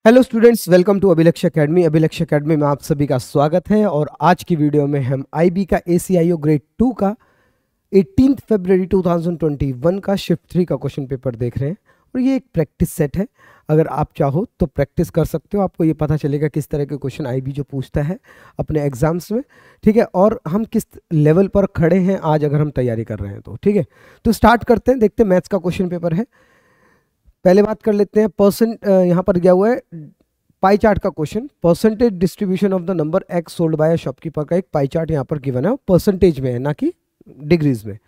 Hello students, welcome to अभिलक्ष्य academy. अभिलक्ष्य academy में आप सभी का स्वागत है। और आज की वीडियो में हम आईबी का ACIO ग्रेड 2 का 18 फरवरी 2021 का शिफ्ट 3 का क्वेश्चन पेपर देख रहे हैं। और ये एक प्रैक्टिस सेट है, अगर आप चाहो तो प्रैक्टिस कर सकते हो। आपको ये पता चलेगा किस तरह के क्वेश्चन आईबी जो पूछता है अपने एग्जाम्स में, ठीक है, और हम किस लेवल पर खड़े हैं आज अगर हम तैयारी कर रहे हैं तो, ठीक है। तो स्टार्ट करते हैं, देखते हैं मैथ्स का क्वेश्चन पेपर है। पहले बात कर लेते हैं परसेंट, यहाँ पर गया हुआ है पाई चार्ट का question. Percentage distribution of the number x sold by shopkeeper का एक पाई चार्ट यहाँ पर गिवन है, परसेंटेज में है ना कि डिग्रीज में।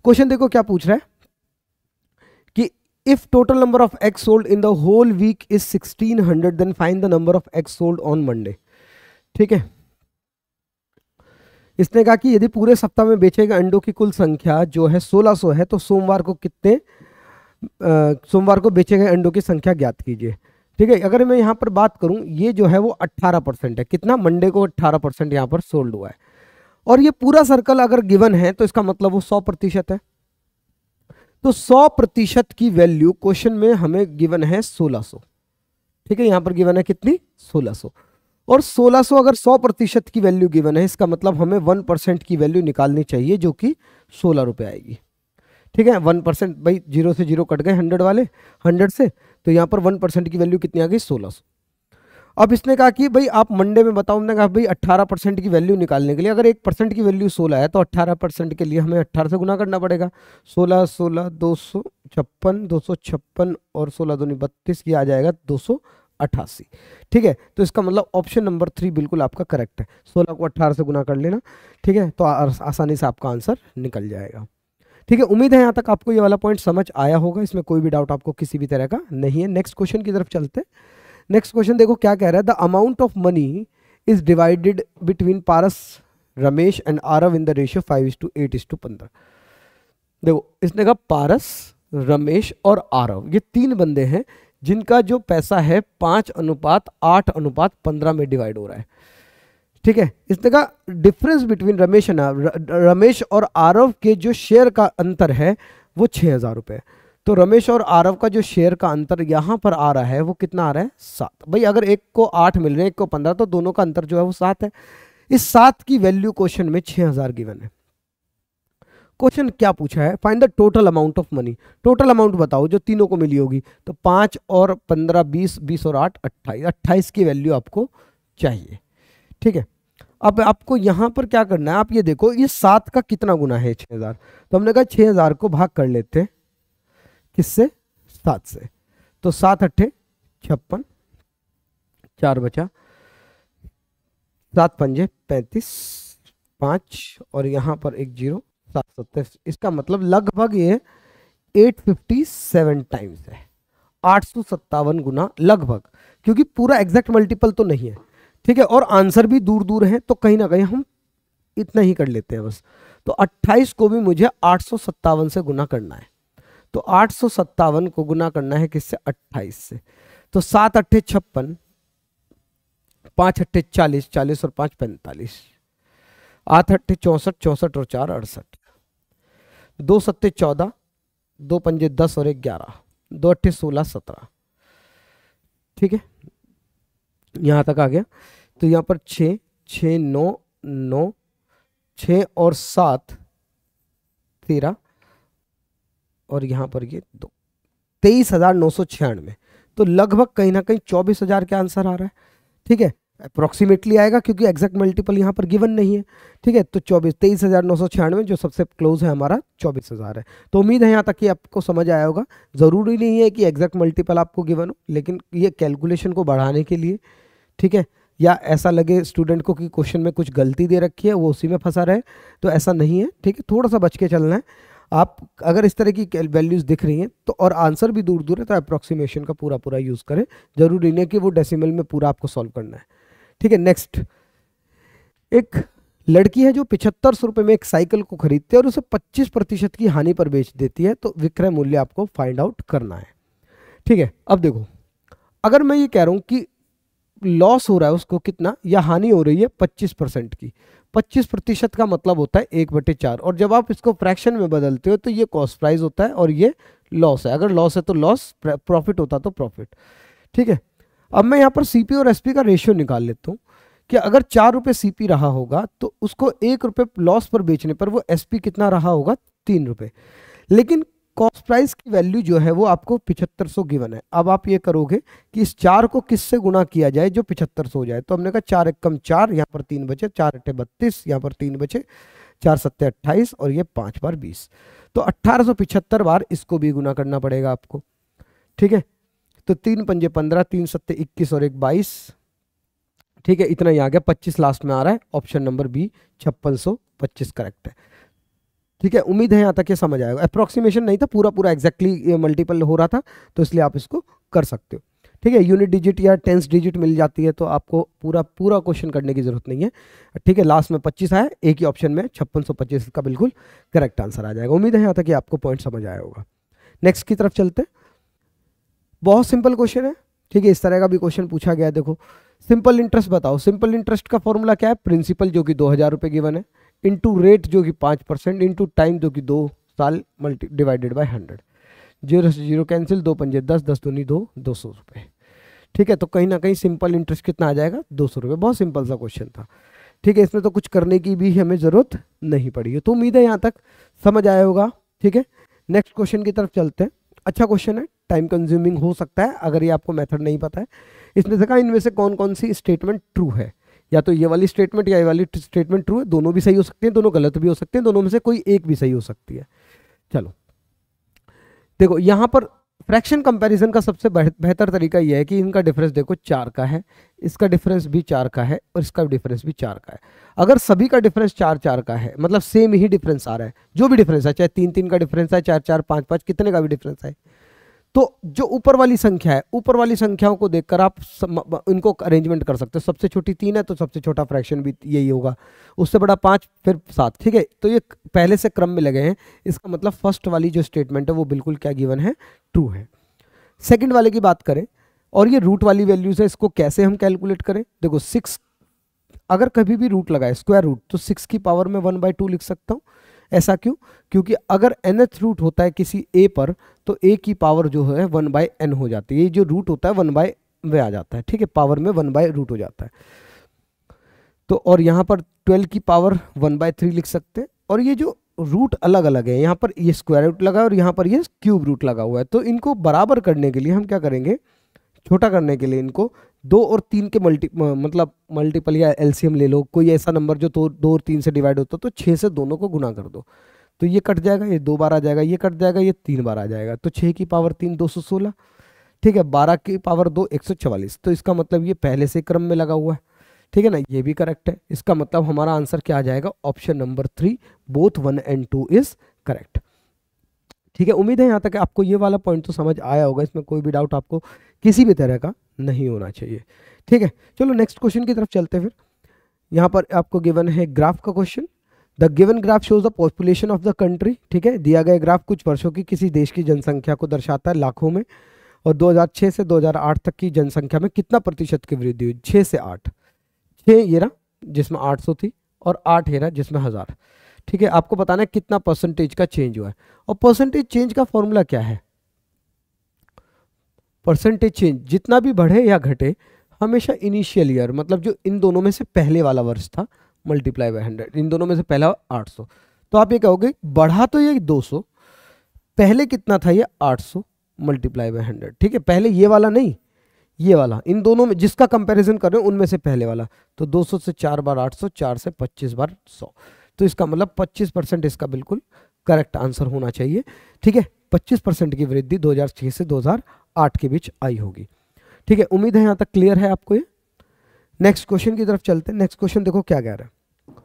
क्वेश्चन देखो क्या पूछ रहा है कि if total number of x sold in the whole week is 1600 then find the number of x sold on Monday. ठीक है, इसने कहा कि यदि पूरे सप्ताह में बेचे गए अंडों की कुल संख्या जो है 1600 है तो सोमवार को बेचे गए अंडों की संख्या ज्ञात कीजिए। ठीक है, अगर मैं यहाँ पर बात करूँ, ये जो है वो 18% है। कितना? मंडे को 18% यहाँ पर सोल्ड हुआ है। और ये पूरा सर्कल अगर गिवन है तो इसका मतलब वो 100% है। तो 100% की वैल्यू क्वेश्चन में हमें गिवन है 1600। ठीक है, यहाँ पर गिवन है कितनी? 1600। और 1600 अगर 100% की वैल्यू गिवन है, इसका मतलब हमें 1% की वैल्यू निकालनी चाहिए जो कि 16 रुपये आएगी। ठीक है, 1% भाई, 0 से 0 कट गए 100 वाले 100 से, तो यहाँ पर 1% की वैल्यू कितनी आ गई? 1600। अब इसने कहा कि भाई आप मंडे में बताओ। हमने कहा भाई 18% की वैल्यू निकालने के लिए अगर 1% की वैल्यू 16 है तो 18% के लिए हमें 18 से गुना करना पड़ेगा। 16 16 256 और 16 दूनी 32, ये आ जाएगा 288। ठीक है, तो इसका मतलब ऑप्शन नंबर 3 बिल्कुल आपका करेक्ट है। 16 को 18 से गुना कर लेना, ठीक है, तो आसानी से आपका आंसर निकल जाएगा। ठीक है, उम्मीद है यहाँ तक आपको ये वाला पॉइंट समझ आया होगा, इसमें कोई भी डाउट आपको किसी भी तरह का नहीं है। नेक्स्ट क्वेश्चन की तरफ चलते हैं। नेक्स्ट क्वेश्चन देखो क्या कह रहा है। The amount of money is divided between Paras, Ramesh and Aarav in the ratio 5:8:15। देखो, इसने कहा पारस, रमेश और आरव, ये 3 बंदे हैं जिनका जो पैसा है 5:8:15 में डिवाइड हो रहा है। ठीक है, इसने कहा डिफरेंस बिटवीन रमेश और आरव के जो शेयर का अंतर है वो 6000 रुपये। तो रमेश और आरव का जो शेयर का अंतर यहाँ पर आ रहा है वो कितना आ रहा है? 7। भाई अगर एक को 8 मिल रहे हैं, एक को 15, तो दोनों का अंतर जो है वो 7 है। इस 7 की वैल्यू क्वेश्चन में 6000 गिवन है। क्वेश्चन क्या पूछा है? Find the total amount of money. Total amount बताओ जो तीनों को मिली होगी। तो 5 और 15 20, 20 और 8 28, 28 की वैल्यू आपको चाहिए। ठीक है, अब आपको यहां पर क्या करना है, आप ये देखो ये 7 का कितना गुना है? 6000। तो हमने कहा 6000 को भाग कर लेते हैं किससे? 7 से। तो 7 8 56, 4 बचा, 7 पंजे 35, 5 और यहां पर एक 0, 7 27। इसका मतलब लगभग ये 857 टाइम्स है, 857 गुना लगभग, क्योंकि पूरा एग्जैक्ट मल्टीपल तो नहीं है। ठीक है, और आंसर भी दूर दूर है, तो कहीं ना कहीं हम इतना ही कर लेते हैं बस। तो 28 को भी मुझे 857 से गुना करना है। तो 857 को गुना करना है किससे? 28 से। तो 7 8 56, 5 8 40, 40 और 5 45, 8 8 64, 64 और 4 68, 2 7 14, 2 पंजे 10 और 1 11, 2 8 16 17। ठीक है, यहां तक आ गया। तो यहां पर 6 6 9 9, 6 और 7 13, और यहां पर ये 2, 23,996। तो लगभग कहीं ना कहीं 24,000 का आंसर आ रहा है। ठीक है, अप्रोक्सीमेटली आएगा क्योंकि एग्जैक्ट मल्टीपल यहां पर गिवन नहीं है। ठीक है, तो 23,996 जो सबसे क्लोज है हमारा 24,000 है। तो उम्मीद है यहाँ तक कि आपको समझ आया होगा। ज़रूरी नहीं है कि एग्जैक्ट मल्टीपल आपको गिवन हो, लेकिन ये कैलकुलेशन को बढ़ाने के लिए, ठीक है, या ऐसा लगे स्टूडेंट को कि क्वेश्चन में कुछ गलती दे रखी है, वो उसी में फंसा रहे, तो ऐसा नहीं है। ठीक है, थोड़ा सा बच के चलना है। आप अगर इस तरह की वैल्यूज़ दिख रही हैं तो, और आंसर भी दूर दूर है, तो अप्रॉक्सीमेशन का पूरा यूज़ करें। जरूरी नहीं है कि वो डेसिमल में पूरा आपको सॉल्व करना है। ठीक है, नेक्स्ट, एक लड़की है जो 7500 रुपये में एक साइकिल को खरीदती है और उसे 25% की हानि पर बेच देती है, तो विक्रय मूल्य आपको फाइंड आउट करना है। ठीक है, अब देखो, अगर मैं ये कह रहा हूँ कि लॉस हो रहा है उसको कितना, या हानि हो रही है 25% की। 25% का मतलब होता है 1/4, और जब आप इसको फ्रैक्शन में बदलते हो तो ये कॉस्ट प्राइस होता है और ये लॉस है। अगर लॉस है तो लॉस, प्रॉफिट होता तो प्रॉफिट। ठीक है, अब मैं यहाँ पर सीपी और एसपी का रेशियो निकाल लेता हूँ कि अगर 4 रुपये सीपी रहा होगा तो उसको 1 रुपये लॉस पर बेचने पर वो एसपी कितना रहा होगा, 3 रुपये। लेकिन कॉस्ट प्राइस की वैल्यू जो है वो आपको 7500 गिवन है। अब आप ये करोगे कि इस 4 को किससे गुना किया जाए जो 7500 हो जाए। तो हमने कहा 4 एकम 4, यहाँ पर 3 बचे, 4 अट्ठे 32, यहाँ पर 3 बचे, 4 सत्ते 28 और ये 5 बार 20, तो 1875 बार इसको भी गुना करना पड़ेगा आपको। ठीक है, तो 3 पंजे 15, 3 सत्ते 21 और 1 22, ठीक है, इतना ही आ गया। 25 लास्ट में आ रहा है, ऑप्शन नंबर बी 5625 करेक्ट है। ठीक है, उम्मीद है यहाँ तक ये समझ आएगा। अप्रोक्सीमेशन नहीं था, पूरा पूरा एग्जैक्टली मल्टीपल हो रहा था, तो इसलिए आप इसको कर सकते हो। ठीक है, यूनिट डिजिट या टेंस डिजिट मिल जाती है तो आपको पूरा पूरा क्वेश्चन करने की जरूरत नहीं है। ठीक है, लास्ट में 25 आया, एक ही ऑप्शन में 5625 का बिल्कुल करेक्ट आंसर आ जाएगा। उम्मीद है यहाँ तक कि आपको पॉइंट समझ आया होगा। नेक्स्ट की तरफ चलते हैं। बहुत सिंपल क्वेश्चन है। ठीक है, इस तरह का भी क्वेश्चन पूछा गया है। देखो, सिंपल इंटरेस्ट बताओ। सिंपल इंटरेस्ट का फॉर्मूला क्या है? प्रिंसिपल जो कि 2000 रुपये गिवन है, इंटू रेट जो कि 5%, इंटू टाइम जो कि 2 साल, मल्टी डिवाइडेड बाय 100। 0 से 0 कैंसिल, 2 पंजे 10, 10 दूनी 2, 200 रुपये। ठीक है, तो कहीं ना कहीं सिंपल इंटरेस्ट कितना आ जाएगा? 200 रुपये। बहुत सिंपल सा क्वेश्चन था। ठीक है, इसमें तो कुछ करने की भी हमें ज़रूरत नहीं पड़ी है। तो उम्मीद है यहाँ तक समझ आया होगा। ठीक है, नेक्स्ट क्वेश्चन की तरफ चलते हैं। अच्छा क्वेश्चन है, टाइम कंज्यूमिंग हो सकता है अगर ये आपको मेथड नहीं पता है। इसमें से कहा इनमें से कौन कौन सी स्टेटमेंट ट्रू है? या तो ये वाली स्टेटमेंट या ये वाली स्टेटमेंट ट्रू है। दोनों भी सही हो सकते हैं, दोनों गलत भी हो सकते हैं, दोनों में से कोई एक भी सही हो सकती है। चलो देखो, यहाँ पर फ्रैक्शन कंपैरिजन का सबसे बेहतर तरीका यह है कि इनका डिफरेंस देखो 4 का है, इसका डिफरेंस भी 4 का है और इसका डिफरेंस भी 4 का है। अगर सभी का डिफरेंस 4 का है, मतलब सेम ही डिफरेंस आ रहा है, जो भी डिफरेंस है, चाहे 3 का डिफरेंस है, 4 5 कितने का भी डिफरेंस है, तो जो ऊपर वाली संख्या है, ऊपर वाली संख्याओं को देखकर आप इनको अरेंजमेंट कर सकते हो। सबसे छोटी 3 है तो सबसे छोटा फ्रैक्शन भी यही होगा, उससे बड़ा 5, फिर 7। ठीक है, तो ये पहले से क्रम में लगे हैं। इसका मतलब फर्स्ट वाली जो स्टेटमेंट है वो बिल्कुल क्या गिवन है? ट्रू है। सेकंड वाले की बात करें, और ये रूट वाली वैल्यूज है, इसको कैसे हम कैलकुलेट करें? देखो 6 अगर कभी भी रूट लगाए, स्क्वायर रूट, तो 6 की पावर में 1/2 लिख सकता हूँ। ऐसा क्यों? क्योंकि अगर nth रूट होता है किसी a पर, तो a की पावर जो है 1/n हो जाती है। ये जो रूट होता है 1 में आ जाता है। ठीक है, पावर में 1/रूट हो जाता है। तो और यहाँ पर 12 की पावर 1/3 लिख सकते हैं। और ये जो रूट अलग अलग है, यहाँ पर ये स्क्वायर रूट लगा है और यहाँ पर ये क्यूब रूट लगा हुआ है। तो इनको बराबर करने के लिए हम क्या करेंगे? छोटा करने के लिए इनको 2 और 3 के मल्टीपल या एलसीएम ले लो। कोई ऐसा नंबर जो 2 और 3 से डिवाइड होता तो 6 से दोनों को गुना कर दो, तो ये कट जाएगा, ये 2 बार आ जाएगा, ये कट जाएगा, ये 3 बार आ जाएगा। तो 6 की पावर 3 216। ठीक है, 12 की पावर 2 144। तो इसका मतलब ये पहले से क्रम में लगा हुआ है। ठीक है ना, ये भी करेक्ट है। इसका मतलब हमारा आंसर क्या आ जाएगा? Option number 3, both 1 and 2 is correct. ठीक है, उम्मीद है यहाँ तक आपको ये वाला पॉइंट तो समझ आया होगा। इसमें कोई भी डाउट आपको किसी भी तरह का नहीं होना चाहिए। ठीक है, चलो नेक्स्ट क्वेश्चन की तरफ चलते हैं। फिर यहाँ पर आपको गिवन है ग्राफ का question. The given graph shows the population of the country. ठीक है, दिया गया ग्राफ कुछ वर्षों की किसी देश की जनसंख्या को दर्शाता है लाखों में, और 2006 से 2008 तक की जनसंख्या में कितना प्रतिशत की वृद्धि हुई? 6 से 8। 6 ये रहा जिसमें 800 थी, और 8 ये रहा जिसमें 1000। ठीक है, आपको बताना है कितना परसेंटेज का चेंज हुआ है। और परसेंटेज चेंज का फॉर्मूला क्या है? परसेंटेज चेंज जितना भी बढ़े या घटे, हमेशा इनिशियल ईयर, मतलब जो इन दोनों में से पहले वाला वर्ष था, मल्टीप्लाई बाय 100। इन दोनों में से पहला 800, तो आप ये कहोगे बढ़ा तो ये 200, पहले कितना था? ये 800 मल्टीप्लाई बाय 100। ठीक है, पहले ये वाला नहीं, ये वाला, इन दोनों में जिसका कंपैरिजन कर रहे हो उनमें से पहले वाला। तो 200 से 4 बार 800, 4 से 25 बार 100। तो इसका मतलब 25% इसका बिल्कुल करेक्ट आंसर होना चाहिए। ठीक है, 25% की वृद्धि 2006 से 2008 के बीच आई होगी। ठीक है, उम्मीद है यहाँ तक क्लियर है आपको ये। नेक्स्ट क्वेश्चन की तरफ चलते हैं। नेक्स्ट क्वेश्चन देखो क्या कह रहा है।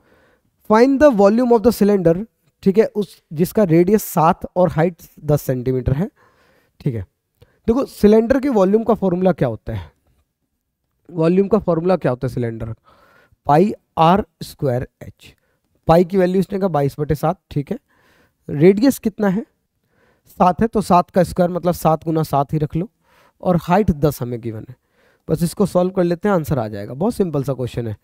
Find the volume of the cylinder. ठीक है, उस जिसका रेडियस 7 और हाइट 10 सेंटीमीटर है। ठीक है, देखो सिलेंडर के वॉल्यूम का फॉर्मूला क्या होता है? वॉल्यूम का फॉर्मूला क्या होता है cylinder? Pi R square H. Pi की वैल्यू इसने कहा 22/7। ठीक है, रेडियस कितना है? 7 है, तो 7 का स्क्वायर मतलब 7 गुना 7 ही रख लो, और हाइट 10 हमें गिवन है। बस इसको सॉल्व कर लेते हैं, आंसर आ जाएगा। बहुत सिंपल सा क्वेश्चन है।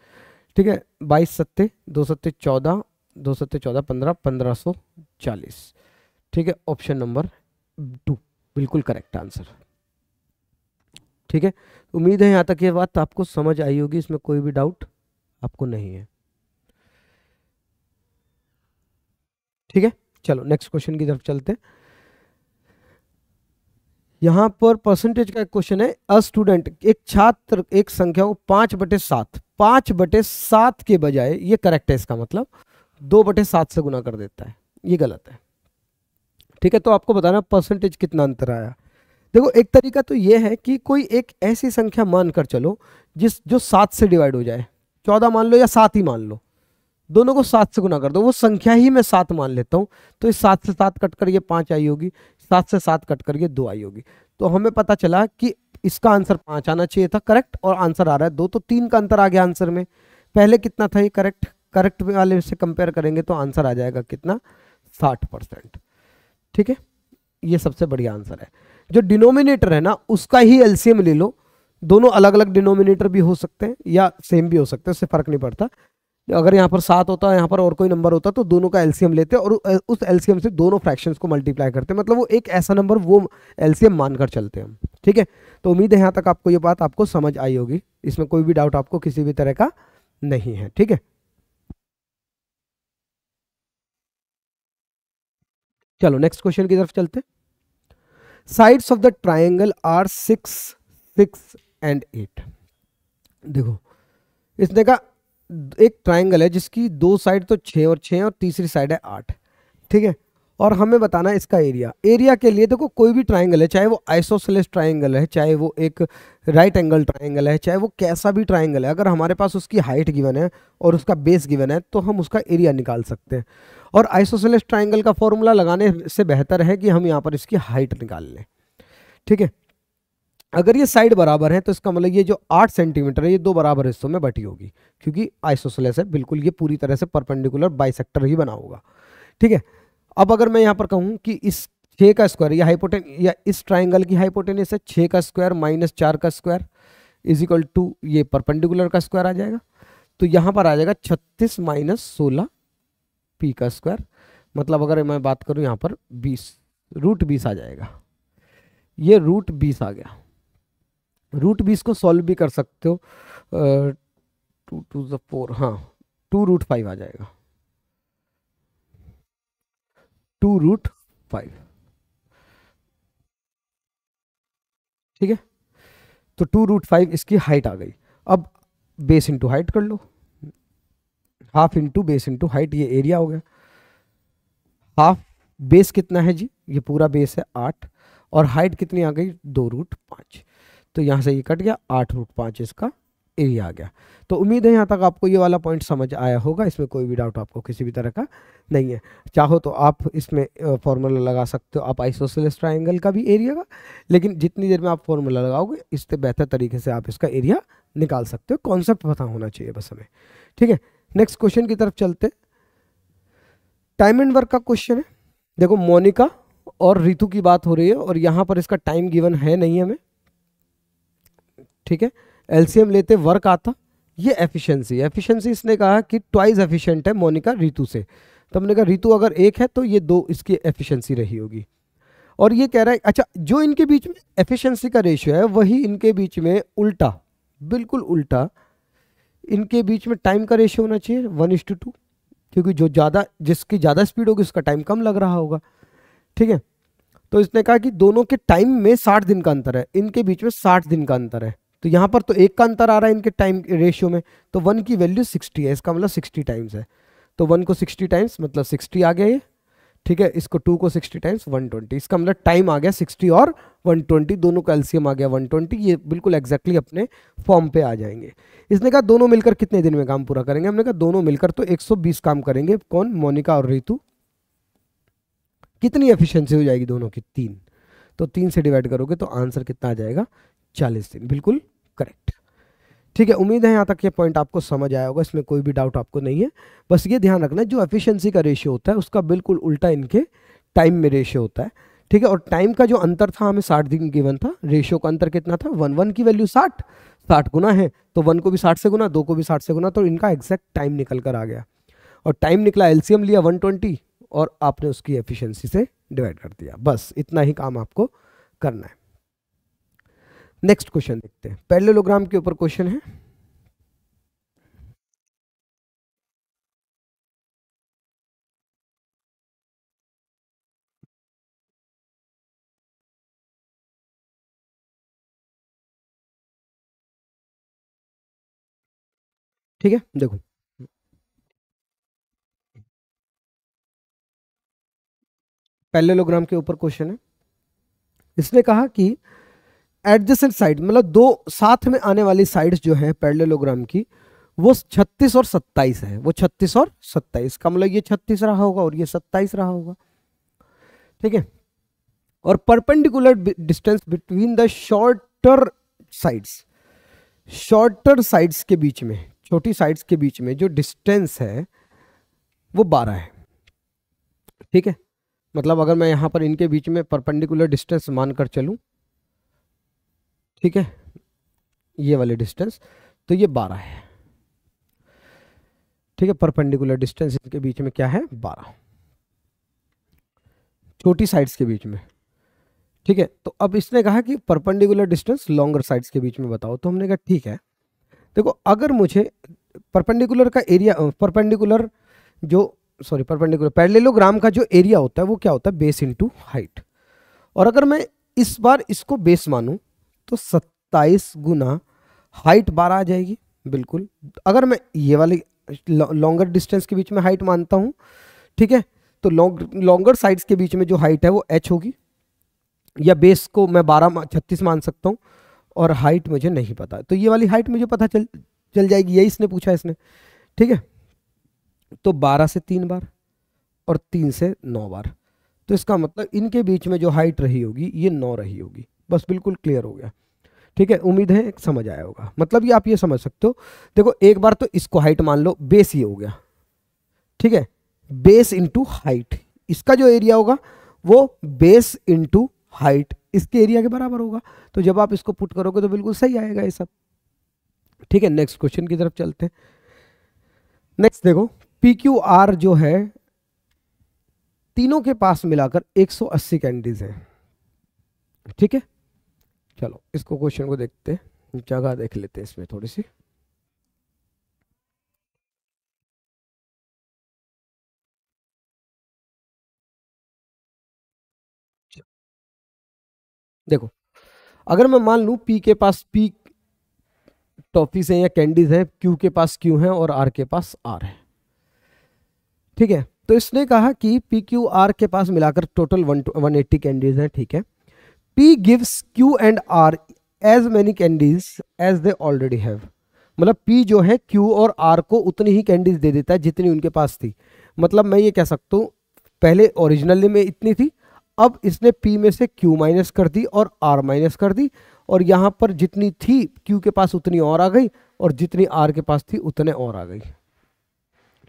ठीक है, 22 सत्ते 2 सत्ते 14, 2 सत्ते 14 15, 1540। ठीक है, ऑप्शन नंबर 2 बिल्कुल करेक्ट आंसर। ठीक है, उम्मीद है यहाँ तक ये बात आपको समझ आई होगी, इसमें कोई भी डाउट आपको नहीं है। ठीक है, चलो नेक्स्ट क्वेश्चन की तरफ चलते हैं। यहाँ पर परसेंटेज का एक क्वेश्चन है। अ स्टूडेंट, एक छात्र एक संख्या को 5/7, 5/7 के बजाय, ये करेक्ट है, इसका मतलब 2/7 से गुना कर देता है, ये गलत है। ठीक है, तो आपको बताना परसेंटेज कितना अंतर आया। देखो, एक तरीका तो ये है कि कोई एक ऐसी संख्या मान कर चलो जो 7 से डिवाइड हो जाए, 14 मान लो या 7 ही मान लो, दोनों को 7 से गुना कर दो, वो संख्या ही मैं 7 मान लेता हूँ, तो इस 7 से 7 कट कर ये 5 आई होगी, 7 से 7 कट कर ये 2 आई होगी। तो हमें पता चला कि इसका आंसर 5 आना चाहिए था करेक्ट, और आंसर आ रहा है 2, तो 3 का अंतर आ गया आंसर में। पहले कितना था ये करेक्ट, करेक्ट वाले से कंपेयर करेंगे तो आंसर आ जाएगा कितना, 60%। ठीक है, ये सबसे बढ़िया आंसर है। जो डिनोमिनेटर है ना, उसका ही एलसीएम ले लो, दोनों अलग अलग डिनोमिनेटर भी हो सकते हैं या सेम भी हो सकते हैं, उससे फर्क नहीं पड़ता। अगर यहाँ पर 7 होता है, यहाँ पर और कोई नंबर होता, तो दोनों का एलसीएम लेते और उस एलसीएम से दोनों फ्रैक्शंस को मल्टीप्लाई करते, मतलब वो एक ऐसा नंबर, वो एलसीएम मानकर चलते हैं हम। ठीक है, तो उम्मीद है यहाँ तक आपको ये बात आपको समझ आई होगी, इसमें कोई भी डाउट आपको किसी भी तरह का नहीं है। ठीक है, चलो नेक्स्ट क्वेश्चन की तरफ चलते। Sides of the triangle are 6, 6 and 8। देखो, इसने कहा एक ट्राइंगल है जिसकी दो साइड तो 6 और 6 और तीसरी साइड है 8। ठीक है, और हमें बताना है इसका एरिया। एरिया के लिए देखो, कोई भी ट्राइंगल है, चाहे वो आइसोसेलेस ट्राइंगल है, चाहे वो एक राइट एंगल ट्राइंगल है, चाहे वो कैसा भी ट्राइंगल है, अगर हमारे पास उसकी हाइट गिवन है और उसका बेस गिवन है, तो हम उसका एरिया निकाल सकते हैं। और आइसोसेलेस ट्राइंगल का फॉर्मूला लगाने से बेहतर है कि हम यहाँ पर इसकी हाइट निकाल लें। ठीक है, अगर ये साइड बराबर है तो इसका मतलब ये जो 8 सेंटीमीटर है, ये दो बराबर हिस्सों में बटी होगी, क्योंकि आइसोसेलेस है बिल्कुल, ये पूरी तरह से परपेंडिकुलर बाइसेक्टर ही बना होगा। ठीक है, अब अगर मैं यहाँ पर कहूँ कि इस 6 का स्क्वायर या हाइपोटेन या इस ट्राइंगल की हाइपोटेनस है 6 का स्क्वायर माइनस 4 का स्क्वायर इज इक्वल टू, ये परपेंडिकुलर का स्क्वायर आ जाएगा, तो यहाँ पर आ जाएगा 36 माइनस 16 पी का स्क्वायर। मतलब अगर मैं बात करूँ यहाँ पर 20, √20 आ जाएगा, ये √20 आ गया। √20 को सॉल्व भी कर सकते हो, 2 to the 4, हाँ 2√5 आ जाएगा, 2√5। ठीक है, तो 2√5 इसकी हाइट आ गई। अब बेस इंटू हाइट कर लो, half into base into height, ये एरिया हो गया। हाफ बेस कितना है जी, ये पूरा बेस है 8, और हाइट कितनी आ गई 2√5, तो यहाँ से ये कट गया, 8√5 इसका एरिया आ गया। तो उम्मीद है यहाँ तक आपको ये वाला पॉइंट समझ आया होगा, इसमें कोई भी डाउट आपको किसी भी तरह का नहीं है। चाहो तो आप इसमें फॉर्मूला लगा सकते हो, आप आइसोसेलेस ट्राइंगल का भी एरिया का, लेकिन जितनी देर में आप फॉर्मूला लगाओगे इससे बेहतर तरीके से आप इसका एरिया निकाल सकते हो, कॉन्सेप्ट पता होना चाहिए बस हमें। ठीक है, नेक्स्ट क्वेश्चन की तरफ चलते। टाइम एंड वर्क का क्वेश्चन है। देखो, मोनिका और रितु की बात हो रही है, और यहाँ पर इसका टाइम गिवन है नहीं हमें। ठीक है, एलसीएम लेते वर्क आता, ये एफिशिएंसी, एफिशिएंसी इसने कहा कि ट्वाइस एफिशिएंट है मोनिका रितु से, तो हमने कहा रितु अगर 1 है तो ये 2 इसकी एफिशिएंसी रही होगी। और ये कह रहा है, अच्छा जो इनके बीच में एफिशिएंसी का रेशियो है वही इनके बीच में उल्टा, बिल्कुल उल्टा इनके बीच में टाइम का रेशियो होना चाहिए 1:2, क्योंकि जो ज़्यादा, जिसकी ज़्यादा स्पीड होगी उसका टाइम कम लग रहा होगा। ठीक है, तो इसने कहा कि दोनों के टाइम में 60 दिन का अंतर है, इनके बीच में 60 दिन का अंतर है, तो यहाँ पर तो 1 का अंतर आ रहा है इनके टाइम रेशियो में, तो 1 की वैल्यू 60 है, इसका मतलब 60 टाइम्स है, तो 1 को 60 टाइम्स मतलब 60 आ गया ये। ठीक है, इसको 2 को 60 टाइम्स 120, इसका मतलब टाइम आ गया 60 और 120, दोनों का एलसीएम आ गया 120, ये बिल्कुल एग्जैक्टली अपने फॉर्म पे आ जाएंगे। इसने कहा दोनों मिलकर कितने दिन में काम पूरा करेंगे, हमने कहा दोनों मिलकर तो 120 काम करेंगे। कौन, मोनिका और रितु। कितनी एफिशिएंसी हो जाएगी दोनों की, 3, तो 3 से डिवाइड करोगे तो आंसर कितना आ जाएगा, 40 दिन, बिल्कुल करेक्ट। ठीक है, उम्मीद है यहाँ तक ये पॉइंट आपको समझ आया होगा, इसमें कोई भी डाउट आपको नहीं है। बस ये ध्यान रखना, जो एफिशिएंसी का रेशियो होता है उसका बिल्कुल उल्टा इनके टाइम में रेशियो होता है। ठीक है, और टाइम का जो अंतर था हमें 60 दिन गिवन था, रेशियो का अंतर कितना था 1 की वैल्यू 60, 60 गुना है तो 1 को भी 60 से गुना, 2 को भी 60 से गुना, तो इनका एग्जैक्ट टाइम निकल कर आ गया, और टाइम निकला, एलसीएम लिया 120 और आपने उसकी एफिशिएंसी से डिवाइड कर दिया, बस इतना ही काम आपको करना है। नेक्स्ट क्वेश्चन देखते हैं, पैरेललोग्राम के ऊपर क्वेश्चन है। ठीक है, देखो पैरेललोग्राम के ऊपर क्वेश्चन है। इसने कहा कि एडजेसेंट साइड, मतलब दो साथ में आने वाली साइड्स जो है पैरेललोग्राम की, वो 36 और 27 है। वो 36 और 27 का मतलब ये 36 रहा होगा और ये 27 रहा होगा। ठीक है, और perpendicular distance between the shorter sides के बीच में, छोटी साइड्स के बीच में जो डिस्टेंस है वो 12 है। ठीक है, मतलब अगर मैं यहां पर इनके बीच में परपेंडिकुलर डिस्टेंस मानकर चलूं, ठीक है, ये वाले डिस्टेंस, तो ये 12 है। ठीक है, परपेंडिकुलर डिस्टेंस इनके बीच में क्या है, 12, छोटी साइड्स के बीच में। ठीक है, तो अब इसने कहा कि परपेंडिकुलर डिस्टेंस लॉन्गर साइड्स के बीच में बताओ। तो हमने कहा ठीक है, देखो अगर मुझे परपेंडिकुलर का एरिया, परपेंडिकुलर पैरेललोग्राम का जो एरिया होता है वो क्या होता है, बेस इनटू हाइट। और अगर मैं इस बार इसको बेस मानूं तो 27 गुना हाइट 12 आ जाएगी। बिल्कुल, अगर मैं ये वाली लॉन्गर डिस्टेंस के बीच में हाइट मानता हूं, ठीक है, तो लॉन्गर साइड्स के बीच में जो हाइट है वो h होगी, या बेस को मैं 36 मान सकता हूं, और हाइट मुझे नहीं पता, तो ये वाली हाइट मुझे पता चल जाएगी, यही इसने पूछा इसने। ठीक है, तो 12 से 3 बार और 3 से 9 बार, तो इसका मतलब इनके बीच में जो हाइट रही होगी ये 9 रही होगी। बस बिल्कुल क्लियर हो गया। ठीक है, उम्मीद है समझ आया होगा। मतलब ये आप ये समझ सकते हो, देखो एक बार तो इसको हाइट मान लो, बेस ये हो गया। ठीक है, बेस इंटू हाइट, इसका जो एरिया होगा वो बेस इंटू हाइट इसके एरिया के बराबर होगा। तो जब आप इसको पुट करोगे तो बिल्कुल सही आएगा ये सब। ठीक है, नेक्स्ट क्वेश्चन की तरफ चलते हैं। नेक्स्ट देखो, पी क्यू आर जो है, तीनों के पास मिलाकर 180 कैंडीज हैं। ठीक है, चलो इसको क्वेश्चन को देखते हैं, जगह देख लेते हैं इसमें थोड़ी सी। देखो अगर मैं मान लूं पी के पास पी टॉफीज हैं या कैंडीज हैं, क्यू के पास क्यू है और आर के पास आर है। ठीक है, तो इसने कहा कि पी क्यू आर के पास मिलाकर टोटल 180 कैंडीज हैं। ठीक है, P gives Q and R as many candies as they already have, मतलब पी जो है क्यू और आर को उतनी ही कैंडीज दे देता है जितनी उनके पास थी। मतलब मैं ये कह सकता हूँ पहले ओरिजिनली में इतनी थी, अब इसने पी में से क्यू माइनस कर दी और आर माइनस कर दी, और यहाँ पर जितनी थी क्यू के पास उतनी और आ गई, और जितनी आर के पास थी उतने और आ गई।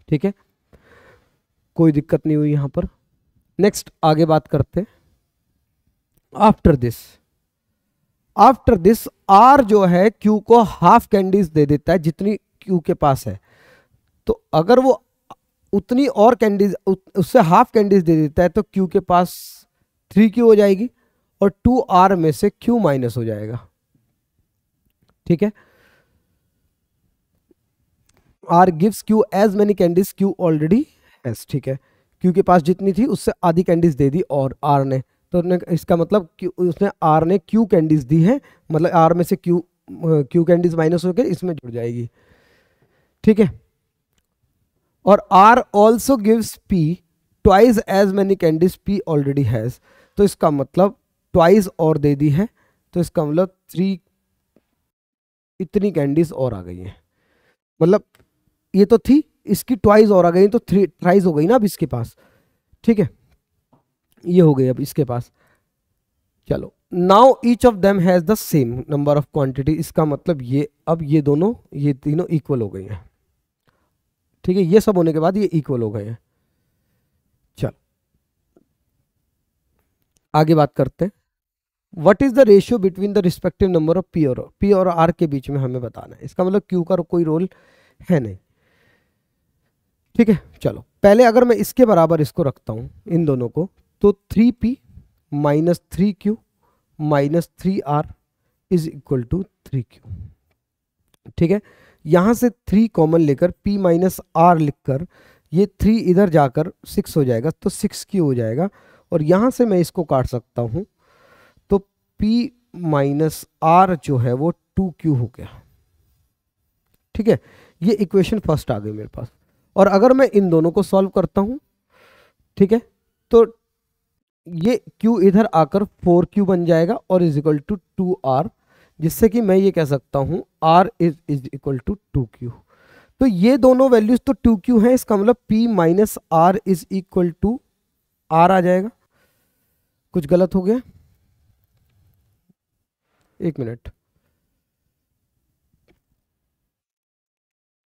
ठीक है, कोई दिक्कत नहीं हुई यहाँ पर। नेक्स्ट आगे बात करते, आफ्टर दिस आर जो है क्यू को हाफ कैंडीज दे देता है जितनी क्यू के पास है। तो अगर वो उतनी और कैंडीज, उससे हाफ कैंडीज दे देता है, तो क्यू के पास 3Q हो जाएगी और 2R में से Q माइनस हो जाएगा। ठीक है, R gives Q as many candies Q already has. ठीक है, Q के पास जितनी थी उससे आधी कैंडीज दे दी और R ने, तो इसका मतलब उसने R ने Q कैंडीज दी है, मतलब R में से Q कैंडीज माइनस होकर इसमें जुड़ जाएगी। ठीक है, और R also gives P twice as many candies P already has, तो इसका मतलब ट्वाइस और दे दी है, तो इसका मतलब 3 इतनी कैंडीज और आ गई है। मतलब ये तो थी, इसकी ट्वाइस और आ गई, तो 3 थ्राइस हो गई ना अब इसके पास। ठीक है, ये हो गई अब इसके पास। चलो, now each of them has the same number of quantity, इसका मतलब ये अब ये दोनों, ये तीनों इक्वल हो गई हैं। ठीक है, ये सब होने के बाद ये इक्वल हो गए हैं। चल आगे बात करते हैं, what is the ratio between the respective number of P और आर के बीच में हमें बताना है। इसका मतलब क्यू का कोई रोल है नहीं। ठीक है, चलो पहले अगर मैं इसके बराबर इसको रखता हूं इन दोनों को, तो 3P minus 3Q minus 3R is equal to 3Q। ठीक है, यहां से 3 कॉमन लेकर P माइनस आर लिखकर ये 3 इधर जाकर 6 हो जाएगा, तो 6Q हो जाएगा। और यहां से मैं इसको काट सकता हूं, तो P माइनस आर जो है वो 2Q हो गया। ठीक है, ये इक्वेशन फर्स्ट आ गई मेरे पास। और अगर मैं इन दोनों को सॉल्व करता हूं, ठीक है, तो ये Q इधर आकर 4Q बन जाएगा और इज इक्वल टू 2R, जिससे कि मैं ये कह सकता हूं R is equal to 2Q। तो ये दोनों वैल्यूज तो 2Q है, इसका मतलब P minus R is equal to R आ जाएगा। कुछ गलत हो गया? एक मिनट।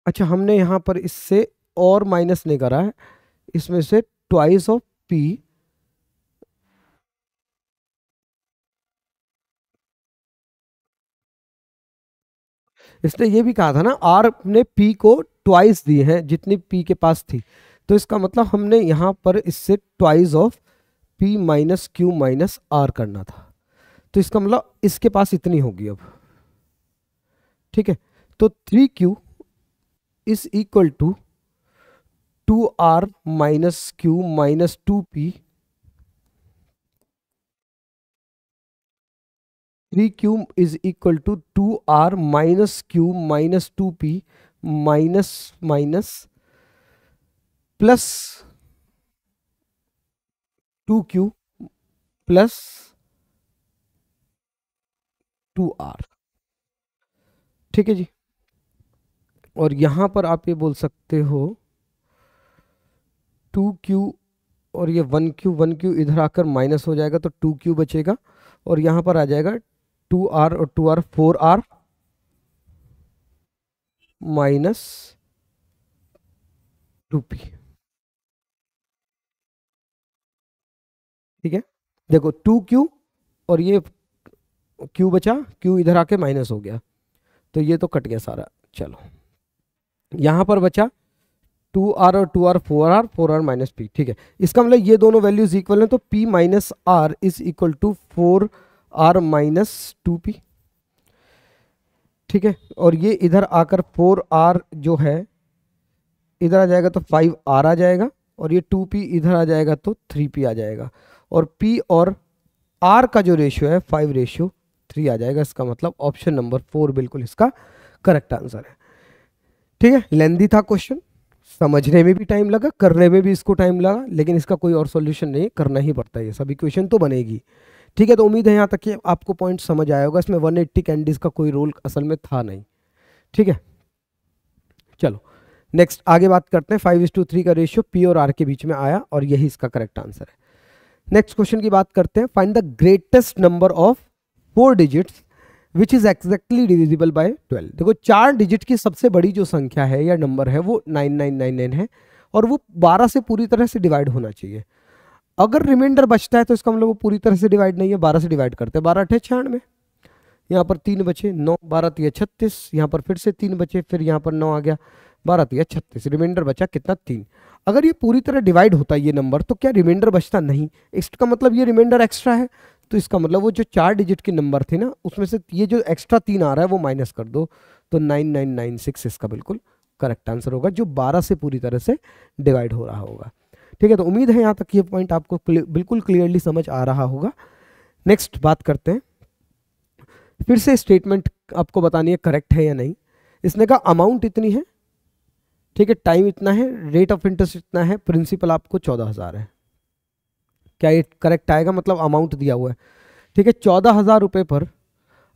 अच्छा, हमने यहां पर इससे और माइनस नहीं करा है, इसमें से ट्वाइस ऑफ P, इसने ये भी कहा था ना R ने P को ट्वाइस दी है जितनी P के पास थी, तो इसका मतलब हमने यहां पर इससे twice of P minus Q minus R करना था, तो इसका मतलब इसके पास इतनी होगी अब। ठीक है, तो 3Q is equal to 2R minus Q minus 2P, 3Q is equal to 2R minus Q minus 2P minus minus plus 2Q plus 2R। ठीक है जी, और यहां पर आप ये बोल सकते हो 2Q और ये 1Q इधर आकर माइनस हो जाएगा, तो 2Q बचेगा और यहां पर आ जाएगा 2R और 2R 4R माइनस 2P। ठीक है, देखो 2Q और ये Q बचा, Q इधर आके माइनस हो गया, तो ये तो कट गया सारा। चलो, यहां पर बचा 2R और 2R 4R 4R minus P। ठीक है, इसका मतलब ये दोनों वैल्यूज इक्वल हैं, तो P minus R is equal to 4R minus 2P। ठीक है, और ये इधर आकर 4R जो है इधर आ जाएगा, तो 5R आ जाएगा, और ये 2P इधर आ जाएगा तो 3P आ जाएगा, और P और R का जो रेशियो है 5:3 आ जाएगा। इसका मतलब ऑप्शन नंबर 4 बिल्कुल इसका करेक्ट आंसर है। ठीक है, लेंदी था क्वेश्चन, समझने में भी टाइम लगा, करने में भी इसको टाइम लगा, लेकिन इसका कोई और सॉल्यूशन नहीं, करना ही पड़ता है, ये सब इक्वेशन तो बनेगी। ठीक है, तो उम्मीद है यहाँ तक कि आपको पॉइंट समझ आया होगा। इसमें 180 कैंडीज का कोई रोल असल में था नहीं। ठीक है, चलो नेक्स्ट आगे बात करते हैं। 5:3 का रेशियो P और R के बीच में आया और यही इसका करेक्ट आंसर है। नेक्स्ट क्वेश्चन की बात करते हैं। Find the greatest number of 4 digits which is exactly divisible by 12। देखो 4 डिजिट की सबसे बड़ी जो संख्या है या नंबर है वो 9999 है, और वो 12 से पूरी तरह से डिवाइड होना चाहिए। अगर रिमाइंडर बचता है तो इसका मतलब वो पूरी तरह से डिवाइड नहीं है, 12 से डिवाइड करते हैं। 12 अठे 96, यहाँ पर 3 बचे 9, 12 3 36, यहाँ पर फिर से 3 बचे, फिर यहाँ पर 9 आ गया, 12 3 36, रिमाइंडर बचा कितना 3। अगर ये पूरी तरह डिवाइड होता है ये नंबर, तो क्या रिमाइंडर बचता? नहीं, इसका मतलब ये रिमाइंडर एक्स्ट्रा है, तो इसका मतलब वो जो 4 डिजिट के नंबर थे ना, उसमें से ये जो एक्स्ट्रा 3 आ रहा है वो माइनस कर दो, तो 9996 इसका बिल्कुल करेक्ट आंसर होगा, जो 12 से पूरी तरह से डिवाइड हो रहा होगा। ठीक है, तो उम्मीद है यहाँ तक ये पॉइंट आपको बिल्कुल क्लियरली समझ आ रहा होगा। नेक्स्ट बात करते हैं, फिर से स्टेटमेंट आपको बतानी है करेक्ट है या नहीं। इसने कहा अमाउंट इतनी है, ठीक है, टाइम इतना है, रेट ऑफ इंटरेस्ट इतना है, प्रिंसिपल आपको 14,000 है। क्या ये करेक्ट आएगा? मतलब अमाउंट दिया हुआ है, ठीक है, 14,000 रुपये पर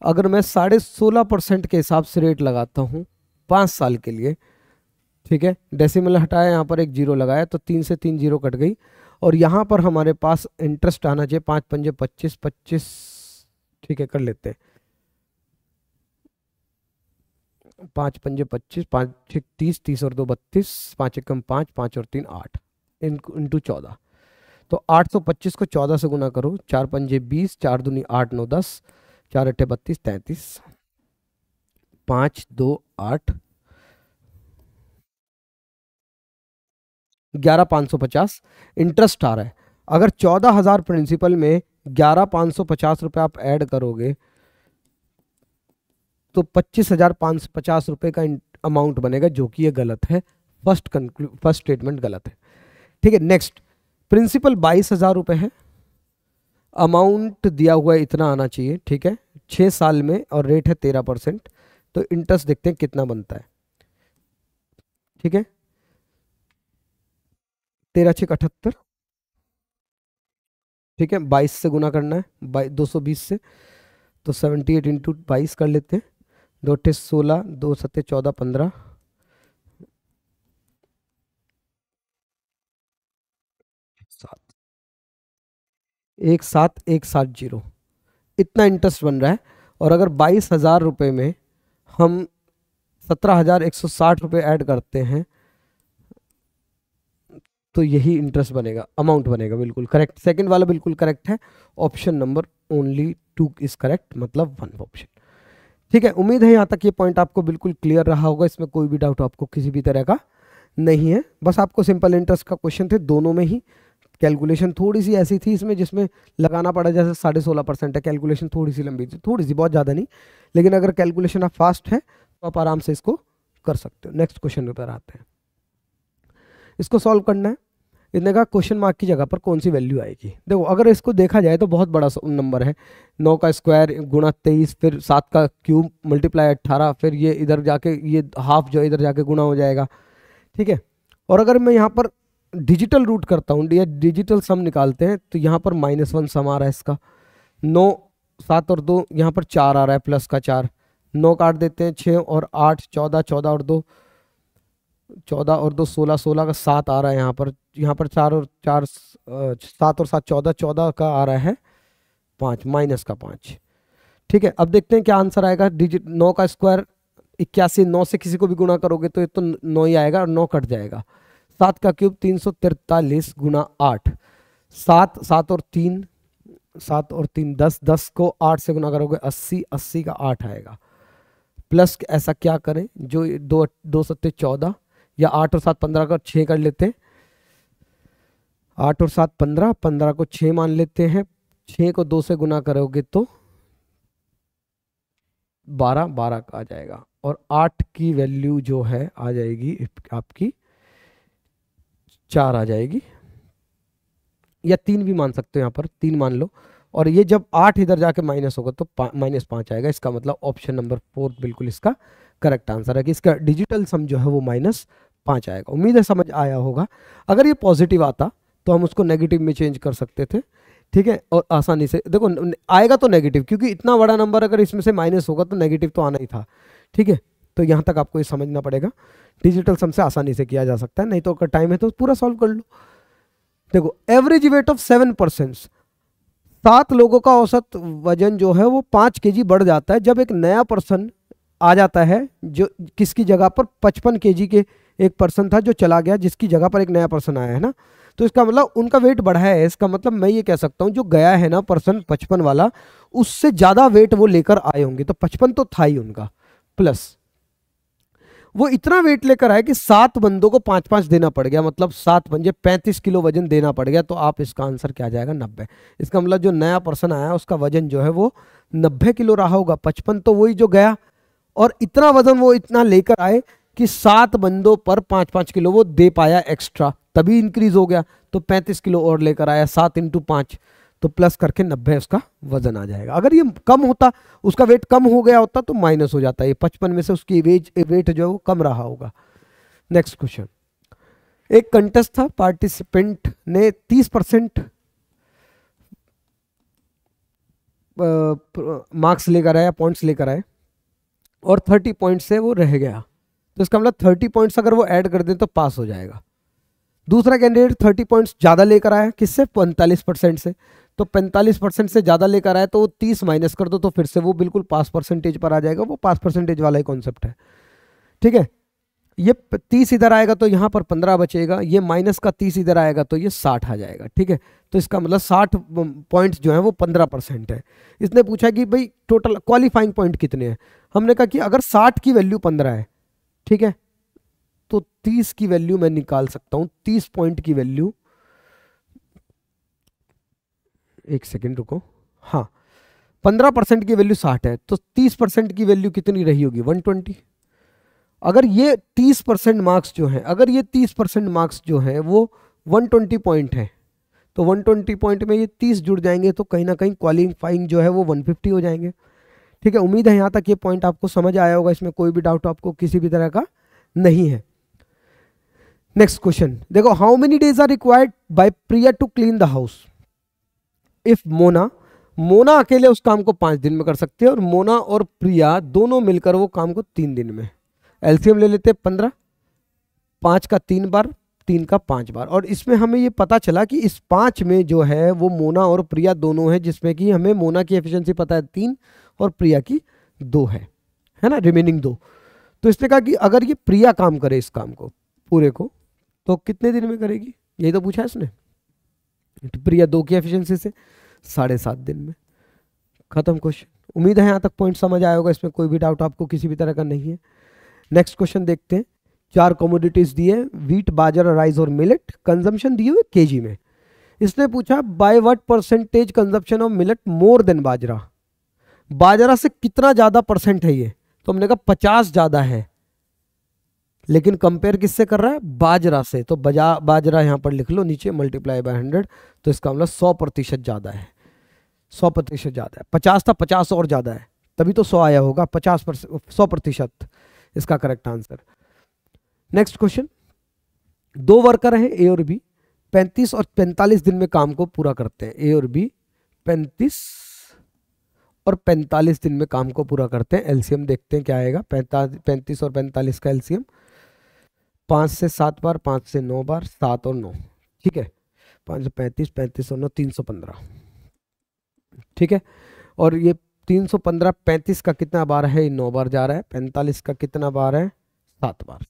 अगर मैं 16.5% के हिसाब से रेट लगाता हूँ 5 साल के लिए, ठीक है, डेसिमल हटाया, यहाँ पर एक जीरो लगाया, तो 3 से 3 जीरो कट गई, और यहाँ पर हमारे पास इंटरेस्ट आना चाहिए 5 पंजे 25 25, ठीक है, कर लेते हैं 5 पंजे 25, 5 6 30, 30 और 2 32, 5 एकम 5, 5 और 3 8 इंटू 14, तो 825 को 14 से गुना करो, 4 पंजे 20, 4 दूनी 8 9 10, 4 अट्ठे 32 33, 5 2 8, 11,550 इंटरेस्ट आ रहा है। अगर 14,000 प्रिंसिपल में 11,550 रुपये आप ऐड करोगे, तो 25,550 रुपये का अमाउंट बनेगा, जो कि ये गलत है। फर्स्ट स्टेटमेंट गलत है। ठीक है, नेक्स्ट, प्रिंसिपल 22,000 रुपये है, अमाउंट दिया हुआ है इतना आना चाहिए। ठीक है, 6 साल में और रेट है 13%। तो इंटरेस्ट देखते हैं कितना बनता है। ठीक है, 13×6 = 78। ठीक है, 22 से गुना करना है, 220 से, तो 78 इंटू 22 कर लेते हैं। 2×8 = 16, 2×7 = 14, 15, 17,170 इतना इंटरेस्ट बन रहा है। और अगर 22,000 रुपये में हम 17,160 रुपये ऐड करते हैं तो यही इंटरेस्ट बनेगा, अमाउंट बनेगा। बिल्कुल करेक्ट, सेकंड वाला बिल्कुल करेक्ट है। Option number only 2 is correct, मतलब 1 ऑप्शन। ठीक है, उम्मीद है यहाँ तक ये पॉइंट आपको बिल्कुल क्लियर रहा होगा, इसमें कोई भी डाउट आपको किसी भी तरह का नहीं है। बस आपको सिंपल इंटरेस्ट का क्वेश्चन थे, दोनों में ही कैलकुलेशन थोड़ी सी ऐसी थी इसमें जिसमें लगाना पड़ा, जैसे 16.5% है, कैलकुलेशन थोड़ी सी लंबी थी, थोड़ी सी, बहुत ज़्यादा नहीं। लेकिन अगर कैलकुलेशन आप फास्ट है तो आप आराम से इसको कर सकते हो। नेक्स्ट क्वेश्चन पर आते हैं, इसको सॉल्व करना है। इतने का क्वेश्चन मार्क की जगह पर कौन सी वैल्यू आएगी। देखो, अगर इसको देखा जाए तो बहुत बड़ा नंबर है, 9 का स्क्वायर गुणा 23, फिर 7 का क्यूब मल्टीप्लाई 18, फिर ये इधर जाके ये हाफ जो इधर जाके गुणा हो जाएगा। ठीक है, और अगर मैं यहाँ पर डिजिटल रूट करता हूँ या डिजिटल सम निकालते हैं तो यहाँ पर -1 सम आ रहा है इसका। 9, 7 और 2, यहाँ पर 4 आ रहा है, प्लस का 4, 9 काट देते हैं, 6 और 8 14, 14 और 2 14 और 2 16, 16 का 7 आ रहा है यहाँ पर। 4 और 4 7 और 7 14, 14 का आ रहा है 5, माइनस का 5। ठीक है, अब देखते हैं क्या आंसर आएगा। डिजिट 9 का स्क्वायर 81, 9 से किसी को भी गुणा करोगे तो ये तो 9 ही आएगा और 9 कट जाएगा। 7 का क्यूब 343 गुणा 8, 7 7 और 3 7 और 3 10, 10 को 8 से गुणा करोगे 80, 80 का 8 आएगा। प्लस ऐसा क्या करें, जो 2 7 14 या 8 और 7 15 का 6 कर लेते हैं। 8 और 7 15, 15 को 6 मान लेते हैं। 6 को 2 से गुना करोगे तो 12, 12 का आ जाएगा। और 8 की वैल्यू जो है आ जाएगी आपकी 4 आ जाएगी, या 3 भी मान सकते हो, यहाँ पर 3 मान लो। और ये जब 8 इधर जाके माइनस होगा तो -5 आएगा। इसका मतलब ऑप्शन नंबर 4 बिल्कुल इसका करेक्ट आंसर है कि इसका डिजिटल सम जो है वो -5 आएगा। उम्मीद है समझ आया होगा। अगर ये पॉजिटिव आता तो हम उसको नेगेटिव में चेंज कर सकते थे। ठीक है, और आसानी से देखो आएगा तो नेगेटिव, क्योंकि इतना बड़ा नंबर अगर इसमें से माइनस होगा तो नेगेटिव तो आना ही था। ठीक है, तो यहाँ तक आपको ये समझना पड़ेगा। डिजिटल सम से आसानी से किया जा सकता है, नहीं तो अगर टाइम है तो पूरा सॉल्व कर लो। देखो, एवरेज वेट ऑफ 7%, 7 लोगों का औसत वजन जो है वो 5 kg बढ़ जाता है जब एक नया पर्सन आ जाता है, जो किसकी जगह पर 55 kg के एक पर्सन था जो चला गया, जिसकी जगह पर एक नया पर्सन आया है ना। तो इसका मतलब उनका वेट बढ़ा है। इसका मतलब मैं ये कह सकता हूँ जो गया है ना पर्सन 55 वाला, उससे ज़्यादा वेट वो लेकर आए होंगे। तो 55 तो था ही उनका, प्लस वो इतना वेट लेकर आए कि 7 बंदों को 5-5 देना पड़ गया, मतलब 7 पंजे 35 किलो वजन देना पड़ गया। तो आप इसका आंसर क्या आ जाएगा, 90। इसका मतलब जो नया पर्सन आया उसका वजन जो है वो 90 किलो रहा होगा। 55 तो वही जो गया, और इतना वजन वो इतना लेकर आए कि 7 बंदों पर 5-5 किलो वो दे पाया एक्स्ट्रा, तभी इंक्रीज हो गया। तो 35 किलो और लेकर आया, 7 × 5, तो प्लस करके 90 उसका वजन आ जाएगा। अगर ये कम होता, उसका वेट कम हो गया होता तो माइनस हो जाता है। ये 55 में से उसकी वेट जो है वो कम रहा होगा। नेक्स्ट क्वेश्चन, एक कंटेस्ट था, पार्टिसिपेंट ने 30% मार्क्स लेकर आया, पॉइंट्स लेकर आए, और 30 पॉइंट से वो रह गया। तो इसका मतलब 30 पॉइंट्स अगर वो ऐड कर दें तो पास हो जाएगा। दूसरा कैंडिडेट 30 पॉइंट्स ज़्यादा लेकर आया, किससे, 45% से। तो 45% से ज़्यादा लेकर आया तो वो 30 माइनस कर दो तो फिर से वो बिल्कुल पास परसेंटेज पर आ जाएगा। वो पास परसेंटेज वाला ही कॉन्सेप्ट है। ठीक है, ये 30 इधर आएगा तो यहाँ पर 15 बचेगा, ये माइनस का 30 इधर आएगा तो ये 60 आ जाएगा। ठीक है, तो इसका मतलब 60 पॉइंट्स जो है वो 15% है। इसने पूछा कि भाई टोटल क्वालिफाइंग पॉइंट कितने हैं। हमने कहा कि अगर 60 की वैल्यू 15 है, ठीक है, तो 30 की वैल्यू मैं निकाल सकता हूं। 30 पॉइंट की वैल्यू, एक सेकेंड रुको, हाँ, 15% की वैल्यू 60 है, तो 30% की वैल्यू कितनी रही होगी? 120। अगर ये 30% मार्क्स जो है, अगर ये 30% मार्क्स जो है वो 120 पॉइंट है, तो 120 पॉइंट में ये 30 जुड़ जाएंगे, तो कहीं ना कहीं क्वालिफाइंग जो है वो 150 हो जाएंगे। ठीक है, उम्मीद है यहाँ तक ये पॉइंट आपको समझ आया होगा, इसमें कोई भी डाउट आपको किसी भी तरह का नहीं है। नेक्स्ट क्वेश्चन देखो, how many days are required by Priya to clean the house if Mona अकेले उस काम को 5 दिन में कर सकते हैं और मोना और प्रिया दोनों मिलकर वो काम को 3 दिन में। एलसीएम ले लेते हैं 15, 5 का 3 बार, 3 का 5 बार, और इसमें हमें ये पता चला कि इस 5 में जो है वो मोना और प्रिया दोनों है, जिसमें कि हमें मोना की एफिशिएंसी पता है 3 और प्रिया की 2 है ना, रिमेनिंग 2। तो इसने कहा कि अगर ये प्रिया काम करे इस काम को पूरे को, तो कितने दिन में करेगी? यही तो पूछा है इसने। प्रिया 2 की एफिशिएंसी से 7.5 दिन में। खत्म क्वेश्चन। उम्मीद है यहाँ तक पॉइंट समझ आया होगा, इसमें कोई भी डाउट आपको किसी भी तरह का नहीं है। नेक्स्ट क्वेश्चन देखते हैं। 4 कमोडिटीज दिए, वीट, बाजरा, राइस और मिलेट, कंजम्पशन दिए हुए केजी में। इसने पूछा by what percentage consumption of millet more than bajra, बाजरा से कितना ज्यादा परसेंट है ये, तो हमने कहा 50 ज्यादा है, लेकिन कंपेयर किससे कर रहा है? बाजरा से। तो बाजरा यहां पर लिख लो नीचे, मल्टीप्लाई बाय 100, तो इसका मतलब 100% ज्यादा है, 100% ज्यादा है। 50 था, 50 और ज्यादा है, तभी तो 100 आया होगा। 100% इसका correct answer. Next question, 2 worker हैं ए और बी, 35 और 45 दिन में काम को पूरा करते हैं। ए और बी 35 और 45 दिन में काम को पूरा करते हैं। एलसीएम देखते हैं क्या आएगा। 35 और 45 का एलसीएम 5 से 7 बार, 5 से 9 बार, 7 और 9, ठीक है। 5 से 35, 35 और 9, 315, ठीक है। और ये 315 35 का कितना बार है? 9 बार जा रहा है। 45 का कितना बार है? 7 बार,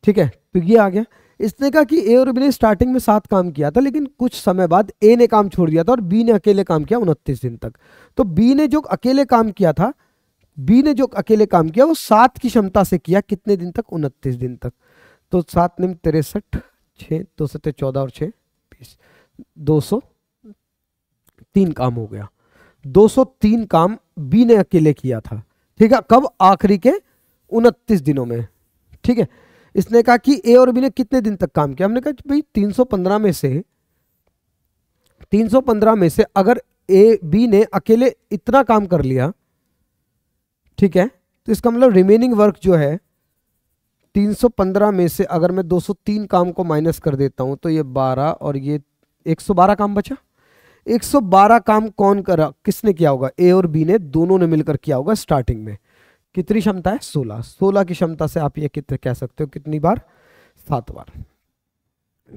ठीक है। तो ये आ गया। इसने कहा कि ए और बी ने स्टार्टिंग में 7 काम किया था, लेकिन कुछ समय बाद ए ने काम छोड़ दिया था और बी ने अकेले काम किया 29 दिन तक। तो बी ने जो अकेले काम किया था, वो 7 की क्षमता से किया, कितने दिन तक? 29 दिन तक। तो 7 निम 63, 6 2 7 14 और 6 20, 203 काम हो गया। 203 काम बी ने अकेले किया था, ठीक है। कब? आखिरी के 29 दिनों में, ठीक है। इसने कहा कि ए और बी ने कितने दिन तक काम किया? हमने कहा भाई 315 में से अगर ए बी ने अकेले इतना काम कर लिया, ठीक है, तो इसका मतलब रिमेनिंग वर्क जो है 315 में से अगर मैं 203 काम को माइनस कर देता हूं, तो ये 12 और ये 112 काम बचा। 112 काम कौन करा, किसने किया होगा? ए और बी ने दोनों ने मिलकर किया होगा। स्टार्टिंग में कितनी क्षमता है? 16। 16 की क्षमता से आप ये कितने कह सकते हो? कितनी बार? 7 बार,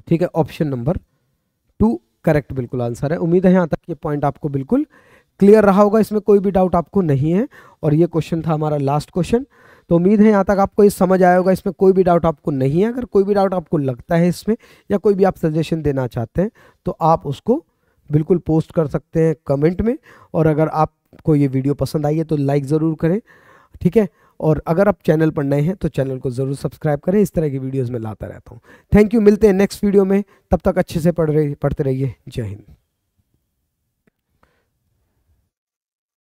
ठीक है। ऑप्शन नंबर 2 करेक्ट बिल्कुल आंसर है। उम्मीद है यहाँ तक ये पॉइंट आपको बिल्कुल क्लियर रहा होगा, इसमें कोई भी डाउट आपको नहीं है। और ये क्वेश्चन था हमारा लास्ट क्वेश्चन। तो उम्मीद है यहाँ तक आपको ये समझ आया होगा, इसमें कोई भी डाउट आपको नहीं है। अगर कोई भी डाउट आपको लगता है इसमें, या कोई भी आप सजेशन देना चाहते हैं, तो आप उसको बिल्कुल पोस्ट कर सकते हैं कमेंट में। और अगर आपको ये वीडियो पसंद आई है तो लाइक ज़रूर करें, ठीक है। और अगर आप चैनल पर नए हैं तो चैनल को ज़रूर सब्सक्राइब करें, इस तरह की वीडियोस में लाता रहता हूँ। थैंक यू, मिलते हैं नेक्स्ट वीडियो में। तब तक अच्छे से पढ़ते रहिए। जय हिंद।